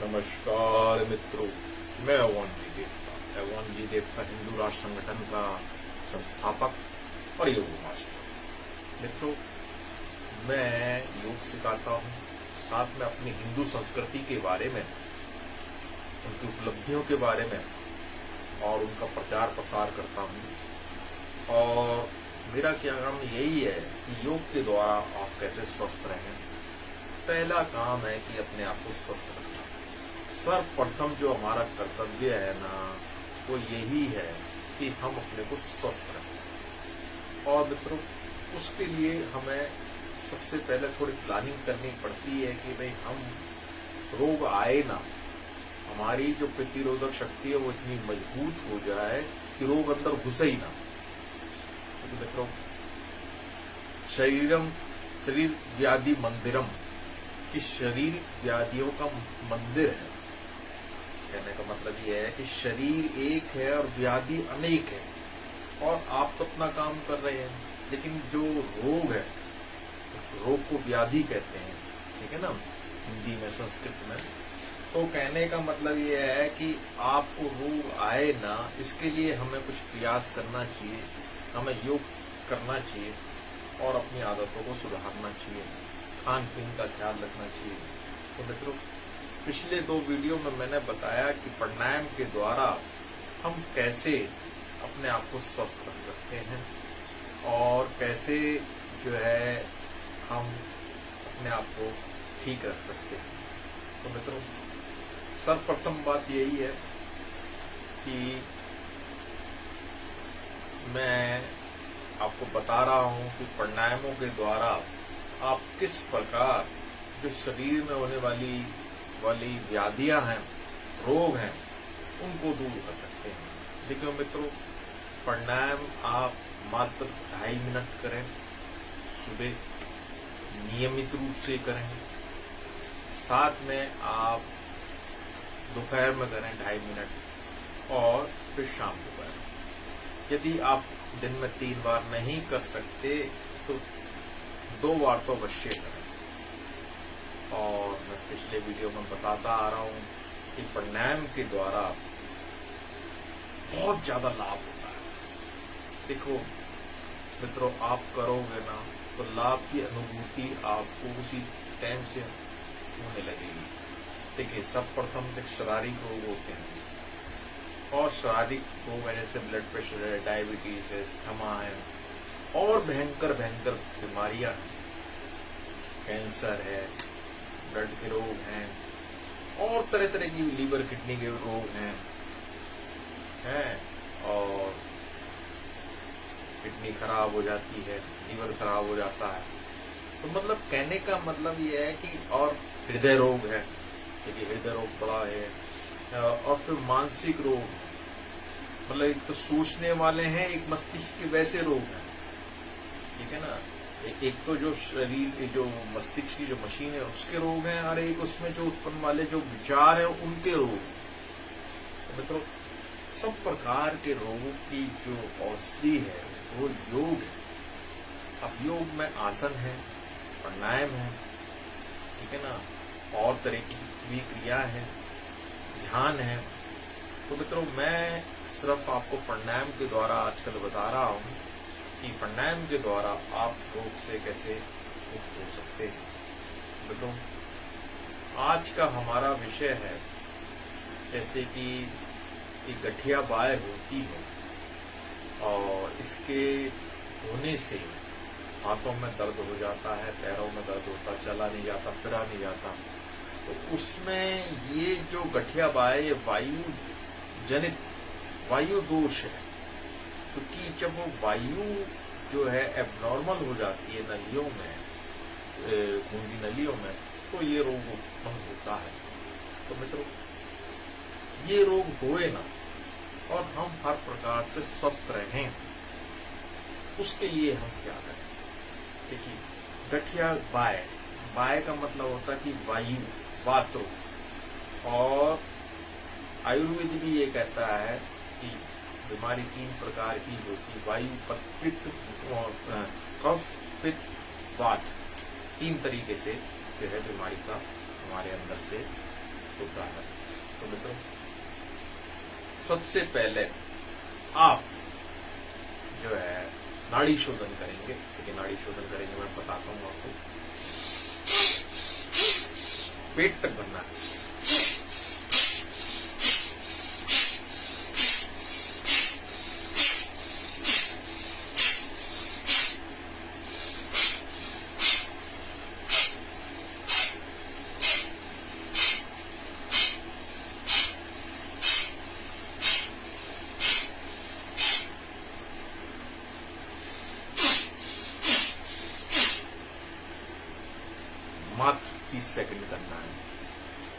नमस्कार मित्रों, मैं अवन जी देवता। अवन जी देवता हिंदू राष्ट्र संगठन का संस्थापक और योग मास्टर। मित्रों, मैं योग सिखाता हूँ, साथ में अपनी हिंदू संस्कृति के बारे में, उनकी उपलब्धियों के बारे में और उनका प्रचार प्रसार करता हूँ। और मेरा क्या काम यही है कि योग के द्वारा आप कैसे स्वस्थ रहें। पहला काम है कि अपने आप को स्वस्थ रखना। सर्वप्रथम जो हमारा कर्तव्य है ना, वो यही है कि हम अपने को स्वस्थ रखें। और मित्रों, उसके लिए हमें सबसे पहले थोड़ी प्लानिंग करनी पड़ती है कि भाई हम रोग आए ना, हमारी जो प्रतिरोधक शक्ति है वो इतनी मजबूत हो जाए कि रोग अंदर घुसे ही ना। तो मित्रों, शरीर व्याधि मंदिरम, कि शरीर व्याधियों का मंदिर है। कहने का मतलब यह है कि शरीर एक है और व्याधि अनेक है, और आप तो अपना काम कर रहे हैं, लेकिन जो रोग है, रोग को व्याधि कहते हैं, ठीक है ना, हिंदी में, संस्कृत में। तो कहने का मतलब यह है कि आपको रोग आए ना, इसके लिए हमें कुछ प्रयास करना चाहिए, हमें योग करना चाहिए और अपनी आदतों को सुधारना चाहिए, खान पीन का ख्याल रखना चाहिए। तो मित्रों, पिछले 2 वीडियो में मैंने बताया कि प्राणायाम के द्वारा हम कैसे अपने आप को स्वस्थ रख सकते हैं और कैसे जो है हम अपने आप को ठीक रख सकते हैं। तो मित्रों, सर्वप्रथम बात यही है कि मैं आपको बता रहा हूं कि प्राणायामों के द्वारा आप किस प्रकार जो शरीर में होने वाली व्याधियां हैं, रोग हैं, उनको दूर कर सकते हैं। देखिए मित्रों, प्राणायाम आप मात्र 2.5 मिनट करें, सुबह नियमित रूप से करें, साथ में आप दोपहर में करें 2.5 मिनट, और फिर शाम को करें। यदि आप दिन में 3 बार नहीं कर सकते तो 2 बार तो अवश्य करें। और मैं पिछले वीडियो में बताता आ रहा हूं कि प्राणायाम के द्वारा बहुत ज्यादा लाभ होता है। देखो मित्रों, आप करोगे ना तो लाभ की अनुभूति आपको उसी टाइम से होने लगेगी। देखिए, सर्वप्रथम तक शारीरिक रोग होते हैं, और शारीरिक रोग जैसे ब्लड प्रेशर है, डायबिटीज है, अस्थमा है, और भयंकर बीमारियां हैं, कैंसर है, ब्लड के रोग हैं, और तरह तरह की लीवर किडनी के रोग हैं, और किडनी खराब हो जाती है, लीवर खराब हो जाता है। तो मतलब कहने का मतलब ये है कि, और हृदय रोग है, क्योंकि हृदय रोग बड़ा है, और फिर मानसिक रोग, मतलब एक तो सोचने वाले हैं, एक मस्तिष्क के वैसे रोग हैं, ठीक है ना। एक तो जो शरीर, जो मस्तिष्क की जो मशीन है उसके रोग हैं, और एक उसमें जो उत्पन्न वाले जो विचार है उनके रोग हैं। तो मित्रों, सब प्रकार के रोगों की जो औषधि है वो योग है। अब योग में आसन है, प्राणायाम है, ठीक है ना, और तरह की क्रिया है, ध्यान है। तो मित्रों, मैं सिर्फ आपको प्राणायाम के द्वारा आजकल बता रहा हूं कि प्राणायाम के द्वारा आप रोग से कैसे मुक्त हो सकते हैं। मित्रों, आज का हमारा विषय है जैसे कि गठिया बाय होती है, और इसके होने से हाथों में दर्द हो जाता है, पैरों में दर्द होता, चला नहीं जाता, फिरा नहीं जाता। तो उसमें ये जो गठिया बाय, ये वायु जनित वायु दोष है, क्योंकि जब वो वायु जो है एबनॉर्मल हो जाती है नलियों में, खून की नलियों में, तो ये रोग उत्पन्न होता है। तो मित्रों, ये रोग होए ना और हम हर प्रकार से स्वस्थ रहें, उसके लिए हम क्या करें। देखिए, गठिया बाय का मतलब होता है कि वायु, वात रोग। और आयुर्वेद भी ये कहता है कि बीमारी 3 प्रकार की होती, वायु, पित्त, कफ, पित्त, वात। 3 तरीके से जो है बीमारी का हमारे अंदर से होता है। तो मित्रों, सबसे पहले आप जो है नाड़ी शोधन करेंगे। क्योंकि नाड़ी शोधन करेंगे मैं बताता हूँ आपको। पेट तक भरना है। मात्र 30 सेकंड करना है।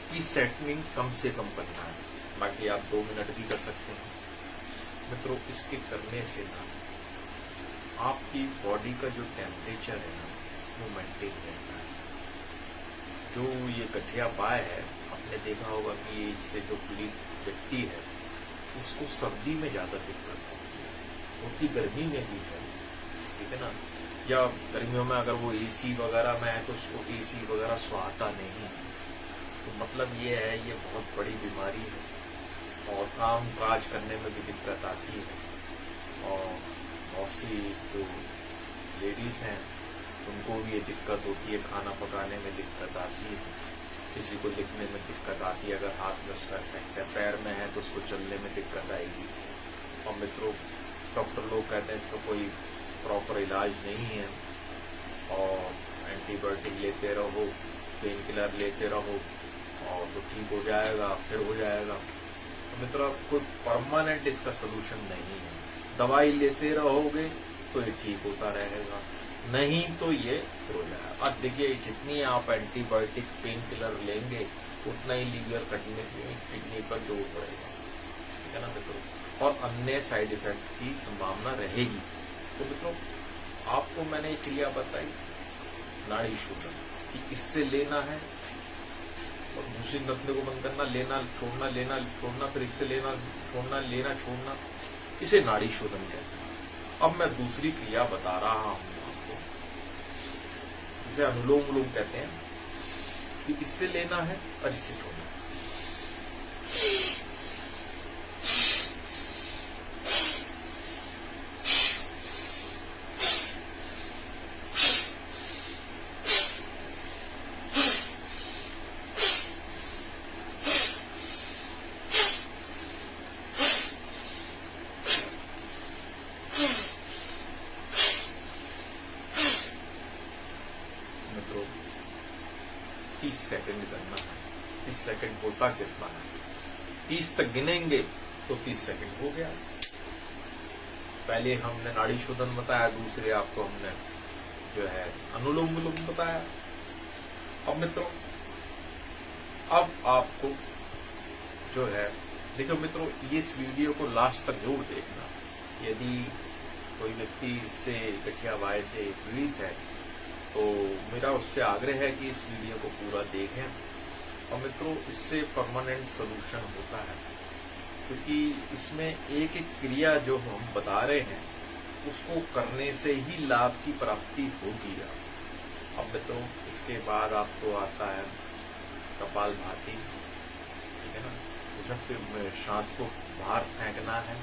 30 सेकंड कम से कम करना है, बाकी आप 2 मिनट भी कर सकते हैं। मित्रों, इसके करने से ना आपकी बॉडी का जो टेम्परेचर है ना वो मेंटेन रहता है। जो ये गठिया बाय है, आपने देखा होगा कि इससे जो पीड़ित व्यक्ति है उसको सर्दी में ज्यादा दिक्कत होती गर्मी में भी है, ठीक है ना। या गर्मियों में अगर वो एसी वगैरह में है तो उसको एसी वगैरह सुहाता नहीं है। तो मतलब ये है, ये बहुत बड़ी बीमारी है और काम काज करने में भी दिक्कत आती है। और बहुत सी जो लेडीज हैं उनको भी ये दिक्कत होती है, खाना पकाने में दिक्कत आती है, किसी को लिखने में दिक्कत आती है। अगर हाथ में उसका इफेक्ट है, पैर में है तो उसको चलने में दिक्कत आएगी। और मित्रों, डॉक्टर लोग कहते हैं इसका कोई प्रॉपर इलाज नहीं है और एंटीबायोटिक लेते रहो, पेन किलर लेते रहो और तो ठीक हो जाएगा, फिर हो जाएगा। तो मित्रों, कोई परमानेंट इसका सोल्यूशन नहीं है। दवाई लेते रहोगे तो ये ठीक होता रहेगा, नहीं तो ये फिर हो जाएगा। अब देखिए, जितनी आप एंटीबायोटिक पेन किलर लेंगे उतना ही लीवर किडनी पर जोर पड़ेगा, ठीक है ना मित्रों, और अन्य साइड इफेक्ट की संभावना रहेगी। तो मित्रों, आपको मैंने एक क्रिया बताई नाड़ी शोधन कि इससे लेना है और दूसरी नथने को बंद करना, लेना छोड़ना, फिर इससे लेना छोड़ना, इसे नाड़ी शोधन कहते हैं। अब मैं दूसरी क्रिया बता रहा हूं आपको, जिसे अनुलोम विलोम कहते हैं, कि इससे लेना है और इससे छोड़ना है। मित्रों, 30 सेकंड करना है। 30 सेकंड होता कितना है? 30 तक गिनेंगे तो 30 सेकंड हो गया। पहले हमने नाड़ी शोधन बताया, दूसरे आपको हमने जो है अनुलोम विलोम बताया। अब मित्रों, अब आपको जो है, देखो मित्रों, इस वीडियो को लास्ट तक जरूर देखना। यदि कोई व्यक्ति इससे गठिया बाय से पीड़ित है तो मेरा उससे आग्रह है कि इस वीडियो को पूरा देखें। और मित्रों, इससे परमानेंट सोल्यूशन होता है, क्योंकि इसमें एक एक क्रिया जो हम बता रहे हैं उसको करने से ही लाभ की प्राप्ति होगी। अब मित्रों, इसके बाद आपको आता है कपालभाति, ठीक है ना, इसमें फिर सांस को बाहर फेंकना है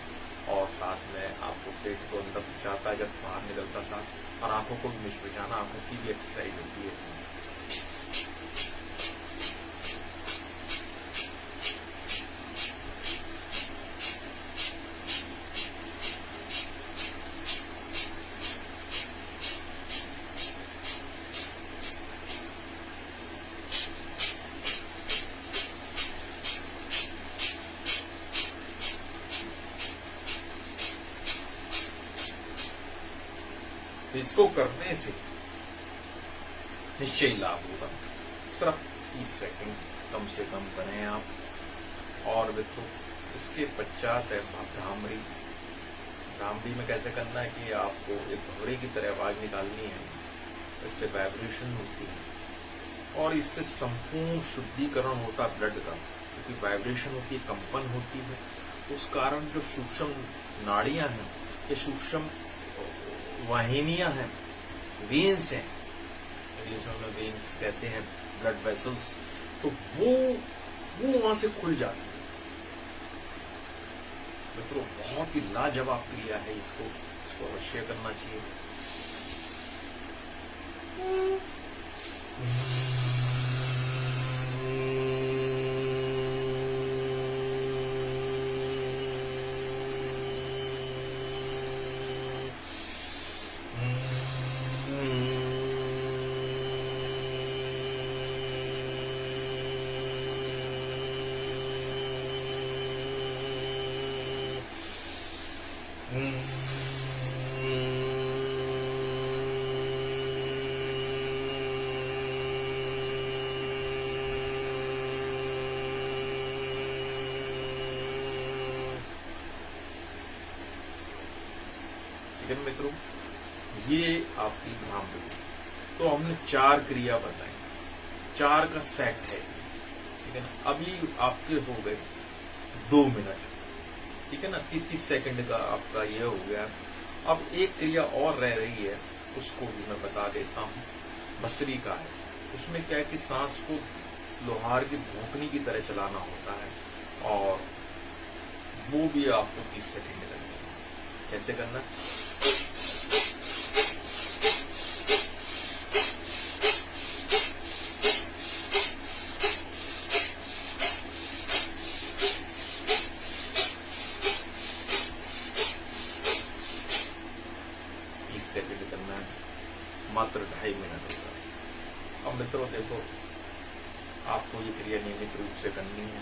और साथ में आपको पेट को अंदर जाता है जब बाहर निकलता सांस, और आंखों को भी मिचमिचाना, आंखों की भी एक्सरसाइज होती है। इसको करने से निश्चय लाभ होगा। सिर्फ 30 सेकंड कम से कम करें आप। और देखो, इसके पश्चात है भ्रामरी। भ्रामरी में कैसे करना है कि आपको एक भंवरे की तरह आवाज निकालनी है, इससे वाइब्रेशन होती है और इससे संपूर्ण शुद्धिकरण होता है ब्लड का, क्योंकि वाइब्रेशन होती है, कंपन होती है। उस कारण जो सूक्ष्म नाड़ियां हैं, ये सूक्ष्म वाहिनियां हैं, वेन्स हैं, इंग्लिश में वेन्स कहते हैं, ब्लड वेसल्स, तो वो वो वहां से खुल जाती है। मित्रों बहुत ही लाजवाब क्रिया है, इसको अवश्य करना चाहिए। ठीक है मित्रों, ये आपकी भ्रामरी। तो हमने 4 क्रिया बताई, 4 का सेट है, ठीक है ना। अभी आपके हो गए 2 मिनट, ठीक है ना, 30 सेकंड का आपका ये हो गया। अब एक क्रिया और रह रही है, उसको भी मैं बता देता हूँ। बसरी का है, उसमें क्या है कि सांस को लोहार की धोकनी की तरह चलाना होता है, और वो भी आपको 30 सेकंड करनी है। कैसे करना? सेकंड करना है, मात्र 2.5 मिनट होगा। अब मित्रों देखो, आपको ये क्रिया नियमित रूप से करनी है,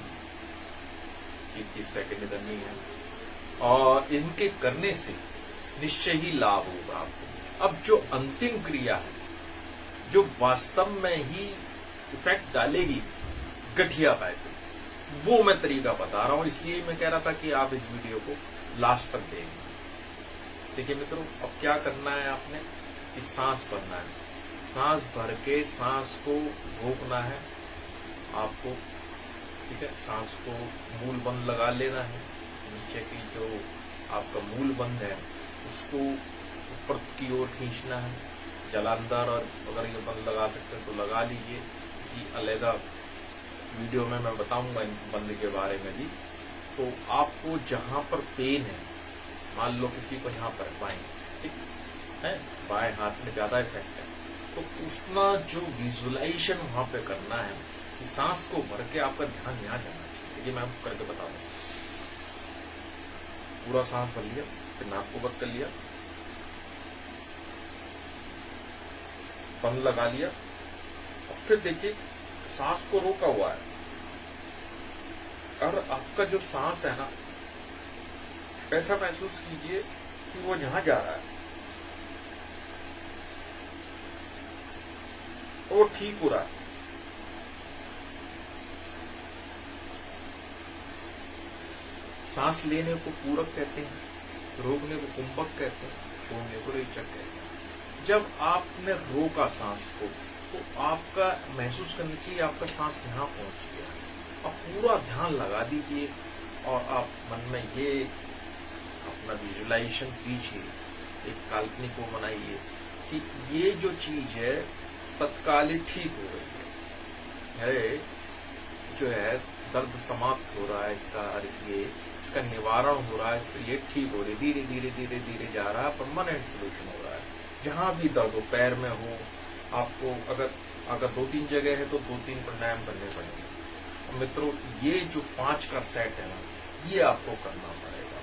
30 सेकंड करनी है, और इनके करने से निश्चय ही लाभ होगा आपको। अब जो अंतिम क्रिया है, जो वास्तव में ही इफेक्ट डालेगी गठिया पाए पे, वो मैं तरीका बता रहा हूं। इसलिए मैं कह रहा था कि आप इस वीडियो को लास्ट तक देखें। देखिए मित्रों, अब क्या करना है आपने कि सांस भरना है, सांस भर के सांस को रोकना है आपको, ठीक है। सांस को मूल बंद लगा लेना है, नीचे की जो आपका मूल बंद है उसको ऊपर की ओर खींचना है, जलांदर, और अगर ये बंद लगा सकते हैं तो लगा लीजिए। किसी अलग वीडियो में मैं बताऊंगा इन बंद के बारे में भी। तो आपको जहां पर पेन है, मान लो किसी को यहाँ पर बाएं, ठीक है, बाएं हाथ में ज्यादा इफेक्ट है, तो उतना जो विजुअलाइजेशन वहां पे करना है कि सांस को भर के आपका ध्यान यहाँ जाना चाहिए। ये मैं आपको करके बता दूं। पूरा सांस भर लिया, फिर नाक को बंद कर लिया, बंद लगा लिया, और फिर देखिए सांस को रोका हुआ है, और आपका जो सांस है ना, ऐसा महसूस कीजिए कि वो यहां जा रहा है, वो ठीक हो रहा है। सांस लेने को पूरक कहते हैं, रोकने को कुंभक कहते हैं, छोड़ने को रेचक कहते हैं। जब आपने रोका सांस को, तो आपका महसूस करना चाहिए आपका सांस यहां पहुंच गया। आप पूरा ध्यान लगा दीजिए, और आप मन में ये अपना विजुअलाइजेशन कीजिए, एक काल्पनिक को बनाइए कि ये जो चीज है तत्काल ठीक हो रही है, जो है दर्द समाप्त हो रहा है इसका, और इसलिए इसका निवारण हो रहा है, इसलिए ये ठीक हो रही है, धीरे धीरे धीरे धीरे जा रहा है, परमानेंट सोल्यूशन हो रहा है। जहां भी दर्द हो, पैर में हो, आपको अगर 2-3 जगह है तो 2-3 प्राणायाम करने पड़ेंगे। मित्रों ये जो 5 का सेट है ना, ये आपको करना पड़ेगा।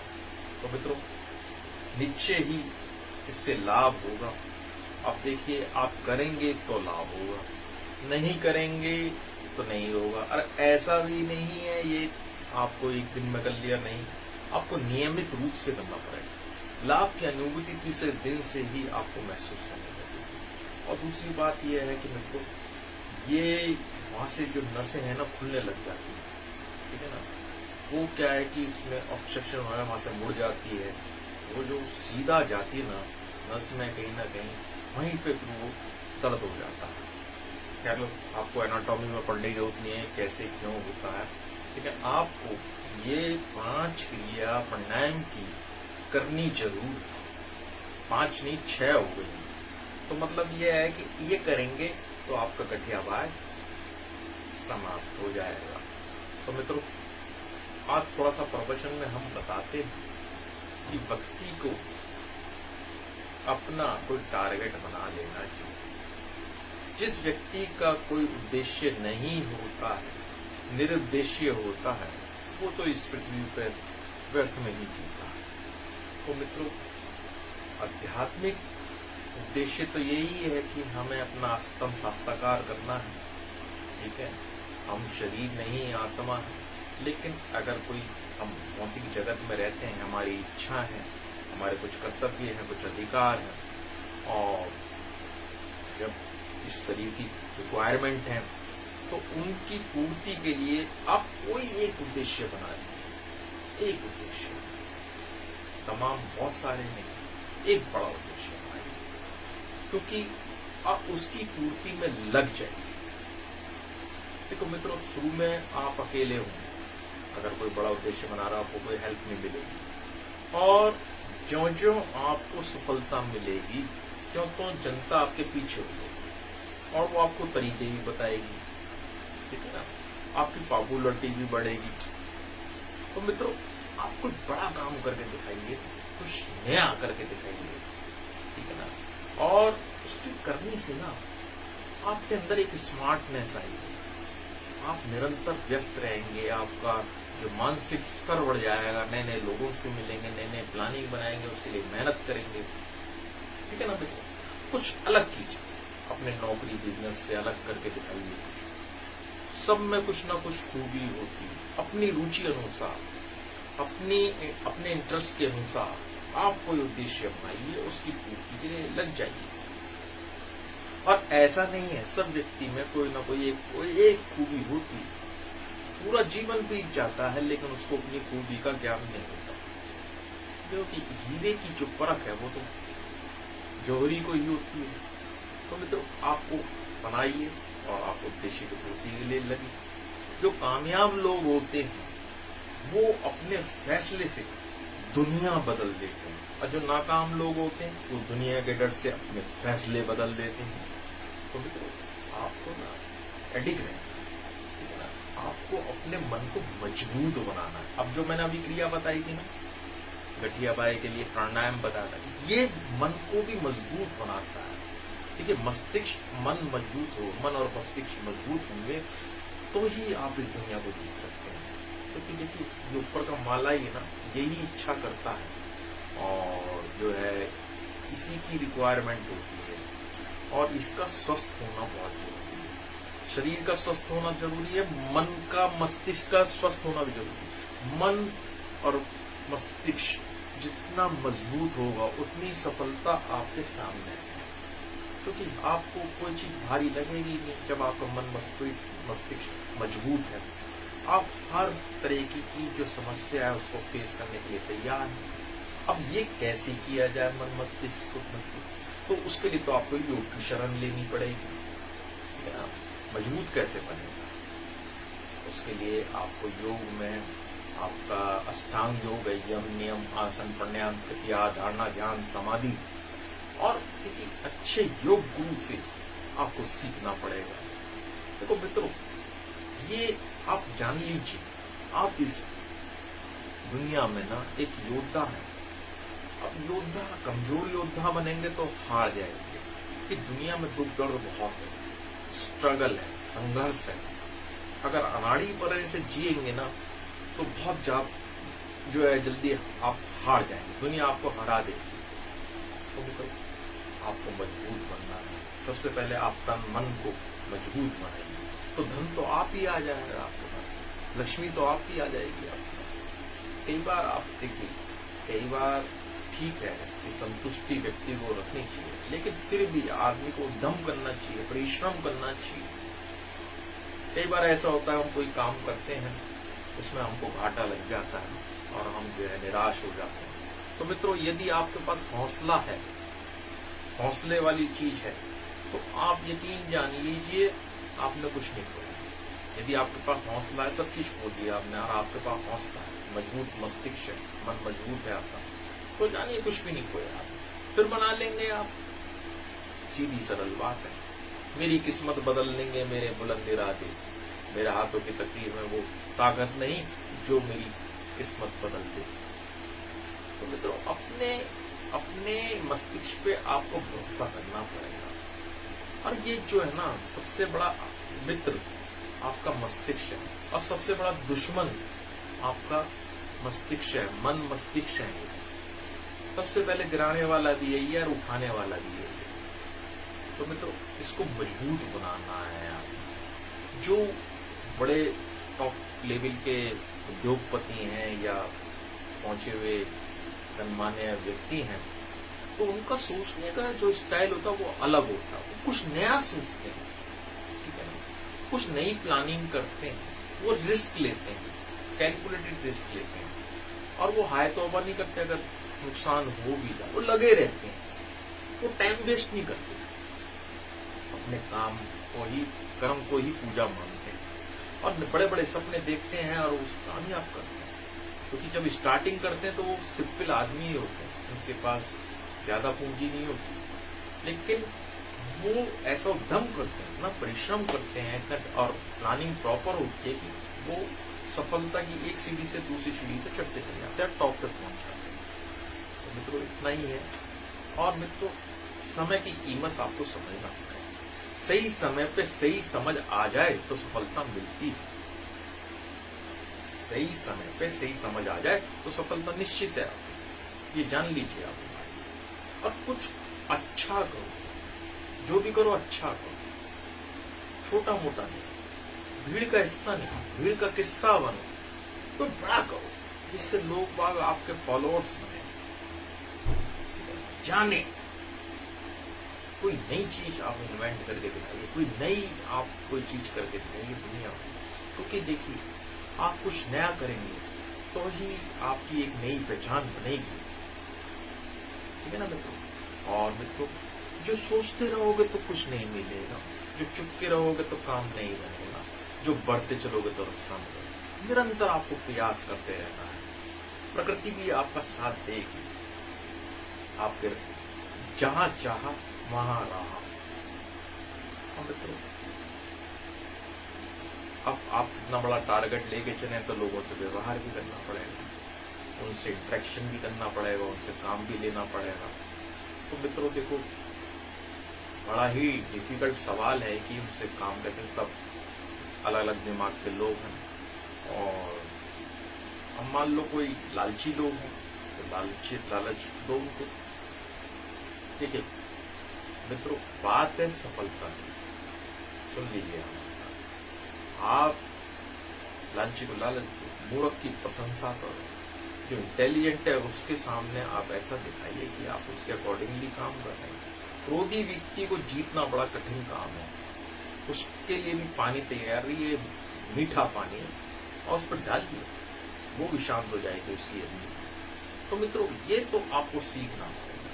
तो मित्रों निश्चय ही इससे लाभ होगा। अब देखिए, आप करेंगे तो लाभ होगा, नहीं करेंगे तो नहीं होगा। और ऐसा भी नहीं है ये आपको एक दिन में कर लिया, नहीं, आपको नियमित रूप से करना पड़ेगा। लाभ की अनुभूति तीसरे दिन से ही आपको महसूस होने लगेगी। और दूसरी बात यह है कि मित्रों, ये वहां से जो नसें हैं ना खुलने लग जाती है, ठीक है ना। वो क्या है कि इसमें ऑब्स्ट्रक्शन वगैरह वहां से मुड़ जाती है, वो जो सीधा जाती है ना नस में, कहीं ना कहीं वहीं पे वो दर्द हो जाता है। क्या लो, आपको एनाटॉमी में पढ़ने की जरूरत नहीं है कैसे क्यों होता है, ठीक है। आपको ये 5 क्रिया प्राणायाम की करनी जरूर है। 5 नहीं 6 हो गई। तो मतलब ये है कि ये करेंगे तो आपका गठिया भाग समाप्त हो जाएगा। तो मित्रों, आज थोड़ा सा प्रवचन में हम बताते हैं कि व्यक्ति को अपना कोई टारगेट बना लेना चाहिए। जिस व्यक्ति का कोई उद्देश्य नहीं होता है, निरुद्देश्य होता है, वो तो इस पृथ्वी पर व्यर्थ में ही जीता है। तो मित्रों, आध्यात्मिक उद्देश्य तो यही है कि हमें अपना अस्तम साकार करना है, ठीक है। हम शरीर नहीं, आत्मा है। लेकिन अगर कोई, हम भौतिक जगत में रहते हैं, हमारी इच्छा है, हमारे कुछ कर्तव्य हैं, कुछ अधिकार हैं, और जब इस शरीर की रिक्वायरमेंट है तो उनकी पूर्ति के लिए आप कोई एक उद्देश्य बना लीजिए। एक उद्देश्य, तमाम बहुत सारे नहीं, एक बड़ा उद्देश्य बनाइए, क्योंकि आप उसकी पूर्ति में लग जाइए। देखो मित्रों, शुरू में आप अकेले होंगे, अगर कोई बड़ा उद्देश्य बना रहा, आपको कोई हेल्प नहीं मिलेगी, और ज्यों-ज्यों आपको सफलता मिलेगी त्यों जनता आपके पीछे होगी और वो आपको तरीके भी बताएगी, ठीक है ना। आपकी पॉपुलरिटी भी बढ़ेगी। तो मित्रों, आप कोई बड़ा काम करके दिखाइए, कुछ नया करके दिखाइए, ठीक है ना। और उसकी करने से ना आपके अंदर एक स्मार्टनेस आएगी, आप निरंतर व्यस्त रहेंगे, आपका जो मानसिक स्तर बढ़ जाएगा, नए नए लोगों से मिलेंगे, नए नए प्लानिंग बनाएंगे, उसके लिए मेहनत करेंगे, ठीक है ना। देखो, कुछ अलग कीजिए, अपने नौकरी बिजनेस से अलग करके दिखाइए। सब में कुछ ना कुछ खूबी होती है, अपनी रुचि अनुसार, अपने इंटरेस्ट के अनुसार आप कोई उद्देश्य बनाइए, उसकी पूर्ति के लिए लग जाइए। और ऐसा नहीं है, सब व्यक्ति में कोई ना कोई एक खूबी होती है। पूरा जीवन बीत जाता है लेकिन उसको अपनी खूबी का ज्ञान नहीं होता, क्योंकि हीरे की जो परख है वो तो जौहरी को ही होती है। तो मित्रों, आपको बनाइए और आप उद्देश्य की पूर्ति के लिए लगे। जो कामयाब लोग होते हैं वो अपने फैसले से दुनिया बदल देते हैं, और जो नाकाम लोग होते हैं वो दुनिया के डर से अपने फैसले बदल देते हैं। तो मित्रों, आपको ना एडिक्ट है, ठीक है ना, आपको अपने मन को मजबूत बनाना है। अब जो मैंने अभी क्रिया बताई थी ना, गठिया बाई के लिए प्राणायाम बताना, ये मन को भी मजबूत बनाता है, ठीक है। मस्तिष्क, मन मजबूत हो, मन और मस्तिष्क मजबूत होंगे तो ही आप इस दुनिया को जीत सकते हैं। क्योंकि देखिए, जो ऊपर का माला ही ना यही इच्छा करता है, और जो है इसी की रिक्वायरमेंट होती है, और इसका स्वस्थ होना बहुत जरूरी है। शरीर का स्वस्थ होना जरूरी है, मन का, मस्तिष्क का स्वस्थ होना भी जरूरी है। मन और मस्तिष्क जितना मजबूत होगा उतनी सफलता आपके सामने है, क्योंकि आपको कोई चीज भारी लगेगी नहीं। जब आपका मन मस्तिष्क मजबूत है, आप हर तरीके की जो समस्या है उसको फेस करने के लिए तैयार हैं। अब ये कैसे किया जाए मन मस्तिष्क को मजबूत, तो उसके लिए तो आपको योग की शरण लेनी पड़ेगी, ठीक है ना। मजबूत कैसे बनेगा, उसके लिए आपको योग में आपका अष्टांग योग है, यम नियम आसन प्राणायाम प्रक्रिया धारणा ध्यान समाधि, और किसी अच्छे योग गुरु से आपको सीखना पड़ेगा। देखो मित्रों, ये आप जान लीजिए, आप इस दुनिया में ना एक योद्धा है। अब योद्धा, कमजोर योद्धा बनेंगे तो हार जाएंगे। कि दुनिया में दुख दर्द बहुत है, स्ट्रगल है, संघर्ष है। अगर अनाड़ी तरह से जिएंगे ना तो बहुत जो है जल्दी आप हार जाएंगे, दुनिया आपको हरा देगी। तो आपको मजबूत बनना है। सबसे पहले आप तन मन को मजबूत बनाइए, तो धन तो आप ही आ जाएगा आपके पास, लक्ष्मी तो आप ही आ जाएगी आपके पास। कई बार आप देखिए, कई बार ठीक है कि संतुष्टि व्यक्ति को रखनी चाहिए, लेकिन फिर भी आदमी को उद्यम करना चाहिए, परिश्रम करना चाहिए। कई बार ऐसा होता है, हम कोई काम करते हैं, उसमें हमको घाटा लग जाता है और हम जो है निराश हो जाते हैं। तो मित्रों, यदि आपके पास हौसला है, हौसले वाली चीज है, तो आप यकीन जान लीजिए आपने कुछ नहीं खोया। यदि आपके पास हौसला है, सब चीज खो दिया आपने, और आपके पास हौसला है, मजबूत मस्तिष्क है, मन मजबूत है आपका, तो जानिए कुछ भी नहीं खोया आप, फिर बना लेंगे आप। सीधी सरल बात है। मेरी किस्मत बदल लेंगे मेरे बुलंद इरादे, मेरे हाथों की तकदीर में वो ताकत नहीं जो मेरी किस्मत बदल दे। तो मित्रों, अपने मस्तिष्क पे आपको भरोसा करना पड़ेगा। और ये जो है ना, सबसे बड़ा मित्र आपका मस्तिष्क है और सबसे बड़ा दुश्मन आपका मस्तिष्क है, मन मस्तिष्क है। सबसे पहले गिराने वाला भी यही है और उठाने वाला भी यही है। तो मित्रों, इसको मजबूत बनाना है। आप जो बड़े टॉप लेवल के उद्योगपति हैं या पहुंचे हुए गणमान्य व्यक्ति हैं, तो उनका सोचने का जो स्टाइल होता है वो अलग होता है। वो कुछ नया सोचते हैं, ठीक है ना, कुछ नई प्लानिंग करते हैं, वो रिस्क लेते हैं, कैलकुलेटेड रिस्क लेते हैं। और वो हाय तौबा नहीं करते अगर नुकसान हो भी जाए, वो लगे रहते हैं, वो टाइम वेस्ट नहीं करते, अपने काम को ही, कर्म को ही पूजा मानते हैं और बड़े बड़े सपने देखते हैं और उस कामयाब करते हैं। क्योंकि जब स्टार्टिंग करते हैं तो वो सिंपल आदमी ही होते हैं, उनके पास ज्यादा पूंजी नहीं होती, लेकिन वो ऐसा उद्यम करते हैं, इतना परिश्रम करते हैं और प्लानिंग प्रॉपर होती है कि वो सफलता की एक सीढ़ी से दूसरी सीढ़ी पे चढ़ते चले जाते हैं, टॉप तक पहुंच जाते हैं। तो मित्रों, इतना ही है। और मित्रों, समय की कीमत आपको समझना पड़ेगा। सही समय पे सही समझ आ जाए तो सफलता मिलती है। सही समय पे सही समझ आ जाए तो सफलता निश्चित है, ये जान लीजिए आप। और कुछ अच्छा करो, जो भी करो अच्छा करो, छोटा मोटा नहीं, भीड़ का हिस्सा नहीं, भीड़ का किस्सा बनो, तो बड़ा करो जिससे लोग बाग आपके फॉलोअर्स बने, जाने। कोई नई चीज आप इन्वेंट करके दिखाइए, कोई नई आप कोई चीज करके दिखाइए दुनिया में। क्योंकि देखिए, आप कुछ नया करेंगे तो ही आपकी एक नई पहचान बनेगी, ठीक है ना मित्रों। और मित्रों, जो सोचते रहोगे तो कुछ नहीं मिलेगा, जो चुप के रहोगे तो काम नहीं बनेगा, जो बढ़ते चलोगे तो रास्ता मिलेगा। निरंतर आपको प्रयास करते रहना है, प्रकृति भी आपका साथ देगी। आपके जहां चाहा वहां रहा। मित्रों, अब आप इतना बड़ा टारगेट लेके चले तो लोगों से व्यवहार भी करना पड़ेगा, उनसे इंटरेक्शन भी करना पड़ेगा, उनसे काम भी लेना पड़ेगा। तो मित्रों देखो, बड़ा ही डिफिकल्ट सवाल है कि उनसे काम कैसे। सब अलग अलग दिमाग के लोग हैं। और अब मान लो कोई लालची लोग हैं तो लालच दो उनको, ठीक है मित्रों। बात है सफलता की, सुन लीजिए। आप लालची को लालच दो, मूर्ख की प्रशंसा करो, जो इंटेलिजेंट है उसके सामने आप ऐसा दिखाइए कि आप उसके अकॉर्डिंगली काम कर रहे हैं। क्रोधी व्यक्ति को जीतना बड़ा कठिन काम है, उसके लिए भी पानी तैयारी है, मीठा पानी, और उस पर डालिए, वो भी शांत हो जाएगी उसकी अग्नि। तो मित्रों, ये तो आपको सीखना पड़ेगा।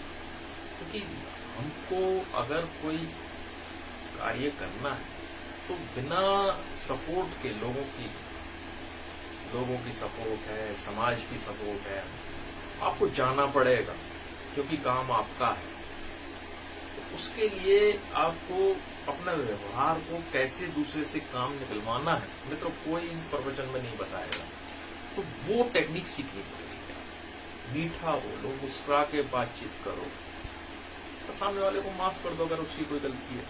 क्योंकि हमको अगर कोई कार्य करना है तो बिना सपोर्ट के, लोगों की सपोर्ट है, समाज की सपोर्ट है, आपको जाना पड़ेगा, क्योंकि काम आपका है। तो उसके लिए आपको अपना व्यवहार को कैसे दूसरे से काम निकलवाना है, मित्रों कोई प्रवचन में नहीं बताएगा। तो वो टेक्निक सीखनी पड़ेगी। मीठा बोलो, मुस्कुरा के बातचीत करो, तो सामने वाले को माफ कर दो अगर उसकी कोई गलती है।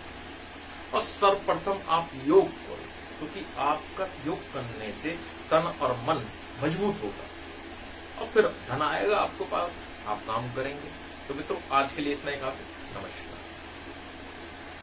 और सर्वप्रथम आप योग करो, क्योंकि आपका योग करने से तन और मन मजबूत होगा और फिर धन आएगा आपको पास, आप काम करेंगे। तो मित्रों, आज के लिए इतना ही काफी। नमस्कार।